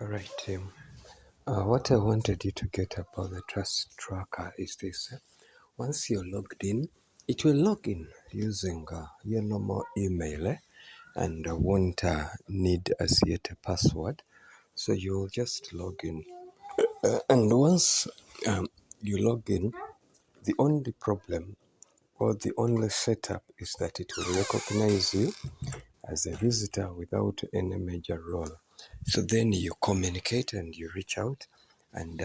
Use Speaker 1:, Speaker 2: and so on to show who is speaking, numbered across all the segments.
Speaker 1: Alright, what I wanted you to get about the trust tracker is this. Once you're logged in, it will log in using your normal email and won't need as yet a password. So you'll just log in. And once you log in, the only problem or the only setup is that it will recognize you as a visitor without any major role. So then you communicate and you reach out and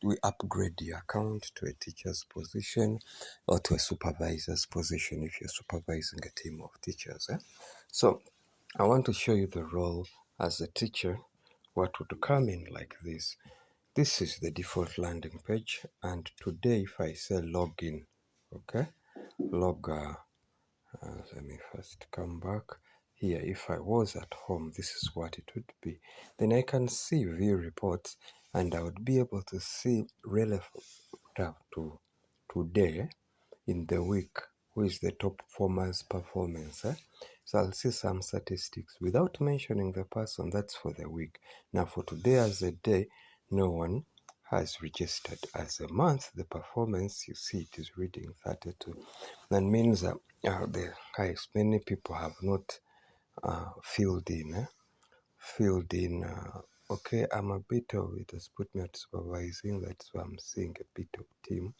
Speaker 1: we upgrade your account to a teacher's position or to a supervisor's position if you're supervising a team of teachers. So I want to show you the role as a teacher, what would come in like this. This is the default landing page, and today if I say login, okay, let me first come back here. If I was at home, this is what it would be. Then I can see view reports, and I would be able to see relevant to today in the week, who is the top performer's performance. So I'll see some statistics without mentioning the person. That's for the week. Now for today as a day, no one has registered. As a month, the performance, you see it is reading 32. That means the highest many people have not filled in. Okay, I'm a bit of it has put me at supervising. That's why I'm seeing a bit of team,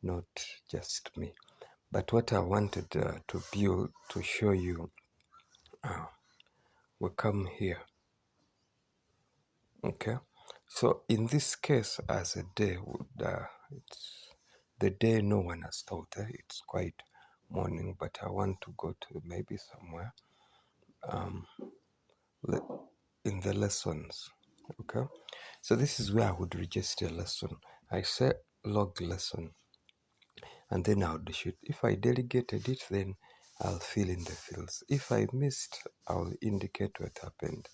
Speaker 1: not just me. But what I wanted to build to show you, we come here. Okay, so in this case, as a day, it's the day no one has taught. It's quite morning, but I want to go to maybe somewhere in the lessons. Okay, so this is where I would register a lesson. I say log lesson, and then I would shoot. If I delegated it, then I'll fill in the fields. If I missed, I'll indicate what happened.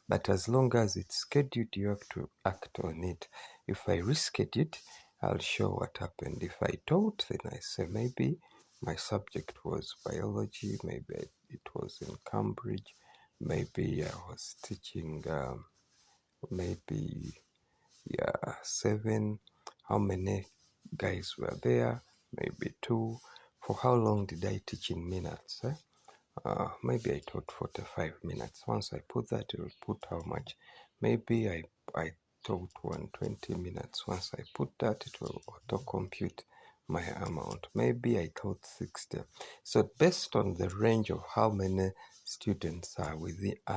Speaker 1: But as long as it's scheduled, you have to act on it. If I reschedule it, I'll show what happened. If I taught, then I say maybe my subject was biology, maybe it was in Cambridge, maybe I was teaching maybe 7. How many guys were there? Maybe 2. For how long did I teach in minutes? Maybe I taught 45 minutes. Once I put that, it will put how much. Maybe I taught 120 minutes. Once I put that, it will auto compute my amount. Maybe I taught 60. So based on the range of how many students are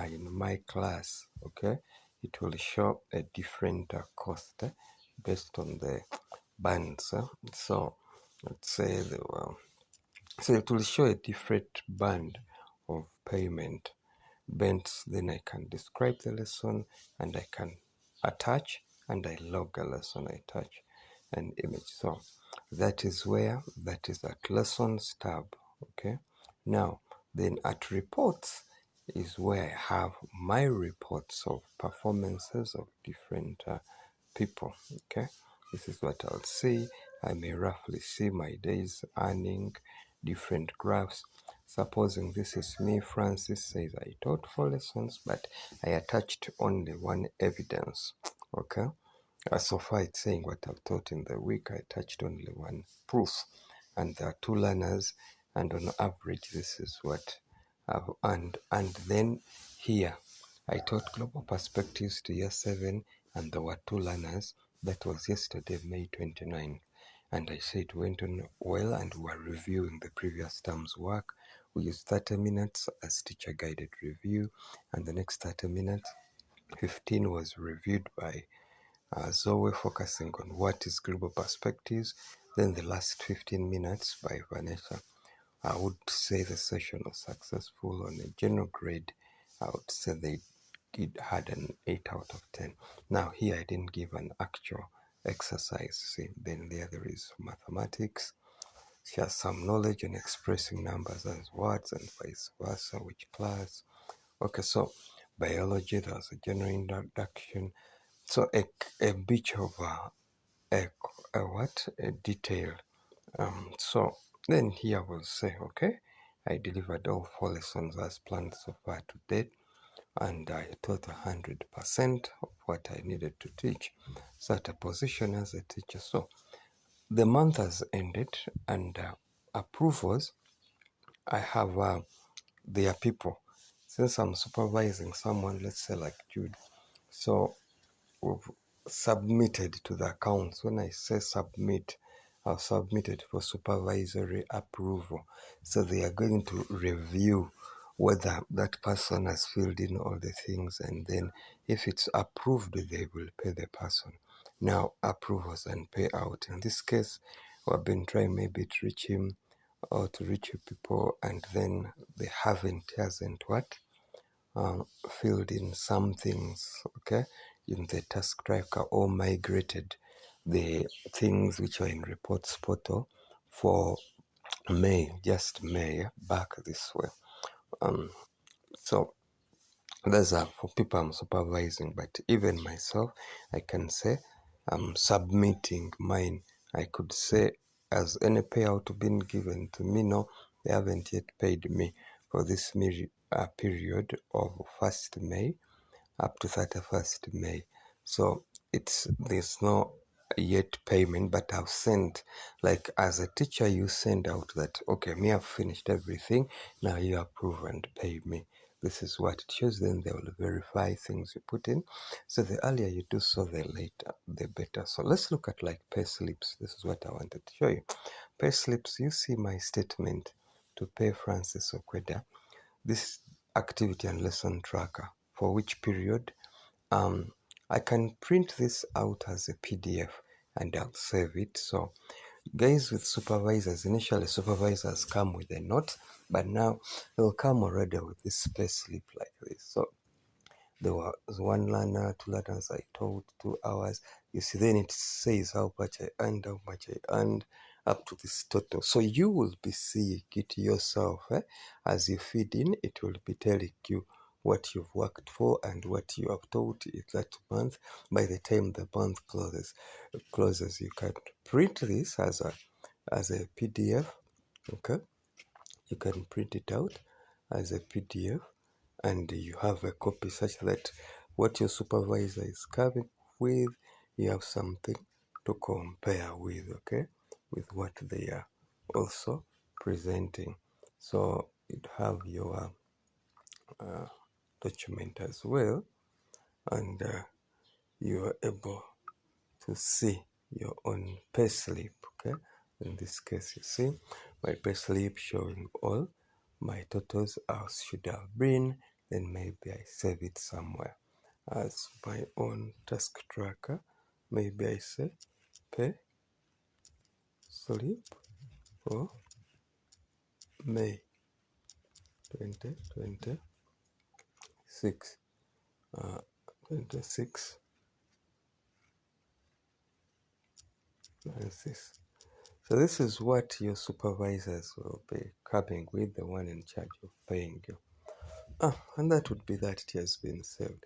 Speaker 1: in my class, okay, it will show a different cost based on the bands. So let's say so it will show a different band of payment bands. Then I can describe the lesson and I can attach and I log a lesson. I attach an image. So that is at lessons tab. Okay. Now then at reports is where I have my reports of performances of different people. Okay, this is what I'll see. I may roughly see my days earning, different graphs. Supposing this is me, Francis says I taught 4 lessons, but I attached only 1 evidence. Okay, so far it's saying what I've taught in the week. I attached only 1 proof, and there are 2 learners, and on average this is what I've earned. And then here I taught global perspectives to year 7, and there were 2 learners. That was yesterday, May 29th. And I said it went on well, and we were reviewing the previous term's work. We used 30 minutes as teacher guided review, and the next 30 minutes, 15 was reviewed by Zoe, focusing on what is global perspectives. Then the last 15 minutes by Vanessa. I would say the session was successful. On a general grade, I would say they had an 8 out of 10. Now here I didn't give an actual exercise. See, then there is mathematics. She has some knowledge on expressing numbers as words and vice versa. Which class? Okay, so biology, there was a general introduction. So a bit of a detail. So then here we'll say, okay, I delivered all 4 lessons as planned so far to date. and I taught 100% of what I needed to teach. So at a position as a teacher. So the month has ended, and approvals, I have their people. Since I'm supervising someone, let's say like Jude, so we've submitted to the accounts. When I say submit, I've submitted for supervisory approval. So they are going to review whether that person has filled in all the things, and then if it's approved, they will pay the person. Now, approvals and payout. In this case, we've been trying maybe to reach him or to reach you people, and then they hasn't what? Filled in some things, okay, in the task tracker, or migrated the things which are in reports portal for May, just May, back this way. So those are for people I'm supervising, but even myself, I can say I'm submitting mine. I could say, has any payout been given to me? No, they haven't yet paid me for this period of 1st May up to 31st May. So there's no yet payment, but I've sent, like as a teacher, you send out that, okay, me, I've finished everything, now you approve and pay me. This is what it shows. Then they will verify things you put in. So the earlier you do so, the later, the better. So let's look at like pay slips. This is what I wanted to show you. Pay slips, you see my statement to pay Francis Okweda. This activity and lesson tracker, for which period? I can print this out as a PDF and I'll save it. So guys with supervisors, initially supervisors come with a note, but now they'll come already with this pay slip like this. So there was one learner, two learners I taught, 2 hours. You see, then it says how much I earned, up to this total. So you will be seeing it yourself. As you feed in, it will be telling you what you've worked for and what you have taught in that month. By the time the month closes, you can print this as a PDF. Okay, you can print it out as a PDF, and you have a copy such that what your supervisor is coming with, you have something to compare with, okay, with what they are also presenting. So you'd have your document as well, and you are able to see your own payslip, okay. In this case, you see my payslip showing all my totals as should have been. Then maybe I save it somewhere as my own task tracker. Maybe I say pay slip for May 2026. 26 this. So this is what your supervisors will be coming with, the one in charge of paying you. And that would be that. It has been saved.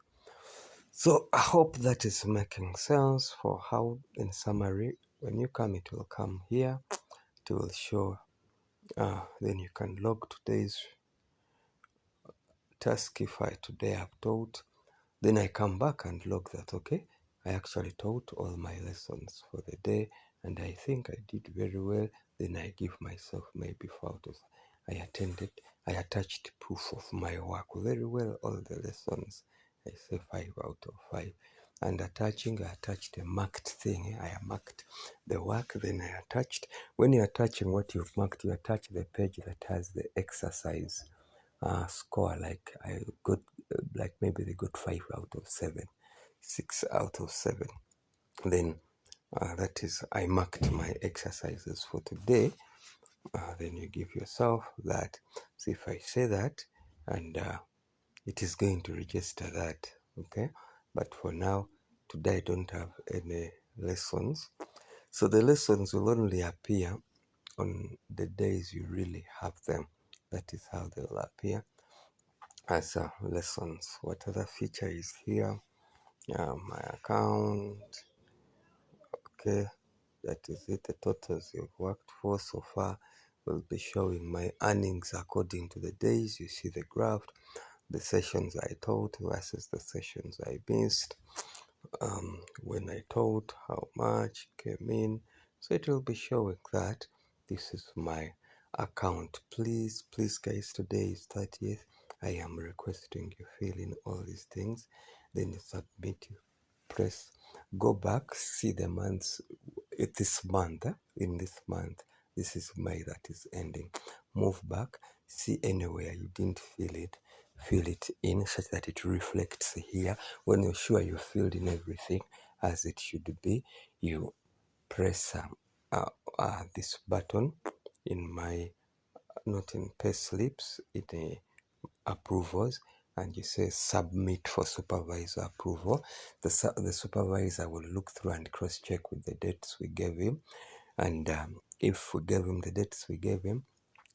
Speaker 1: So I hope that is making sense for how, in summary, when you come, it will come here. It will show. Then you can log today's task. If I today have taught, then I come back and log that, okay, I actually taught all my lessons for the day, and I think I did very well. Then I give myself maybe 4 out of, I attached proof of my work very well, all the lessons. I say 5 out of 5. And I attached a marked thing. I marked the work, then I attached. When you're attaching what you've marked, you attach the page that has the exercise score. Like I got, like maybe they got 5 out of 7, 6 out of 7. Then that is, I marked my exercises for today. Then you give yourself that. So if I say that, and it is going to register that, okay. But for now, today I don't have any lessons. So the lessons will only appear on the days you really have them. That is how they will appear as lessons. What other feature is here? My account. Okay, that is it. The totals you've worked for so far will be showing my earnings according to the days. You see the graph. the sessions I taught versus the sessions I missed, when I taught, how much came in. So it will be showing that this is my account. Please, please, guys, today is 30th. I am requesting you fill in all these things, then you submit. You press go back, see the months. This month, in this month, this is May that is ending. Move back, see anywhere you didn't fill it in such that it reflects here. When you're sure you filled in everything as it should be, you press this button in my, not in pay slips, in approvals, and you say submit for supervisor approval. The supervisor will look through and cross check with the dates we gave him, and if we gave him the dates we gave him,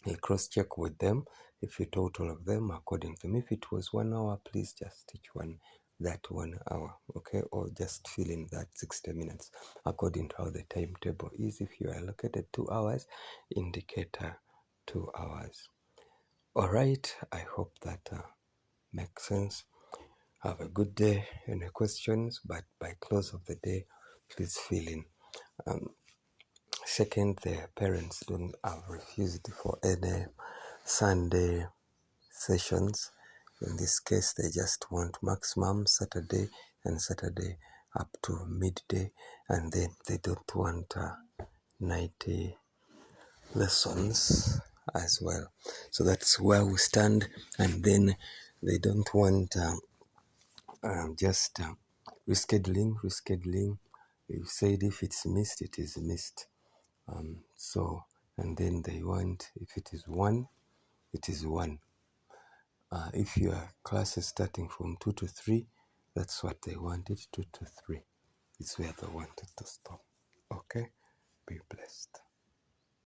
Speaker 1: he'll cross check with them if you total of them according to them. If it was 1 hour, please just teach that 1 hour, okay, or just fill in that 60 minutes according to how the timetable is. If you are allocated 2 hours, indicate 2 hours. All right, I hope that makes sense. Have a good day. Any questions? But by close of the day, please fill in. Second, the parents don't have refused for any Sunday sessions. In this case, they just want maximum Saturday and Saturday up to midday, and then they don't want 90 lessons as well. So that's where we stand. And then they don't want just rescheduling. You said if it's missed, it is missed. So, and then they want, if it is one, it is one. If your class is starting from 2 to 3, that's what they wanted, 2 to 3. It's where they wanted to stop. Okay? Be blessed.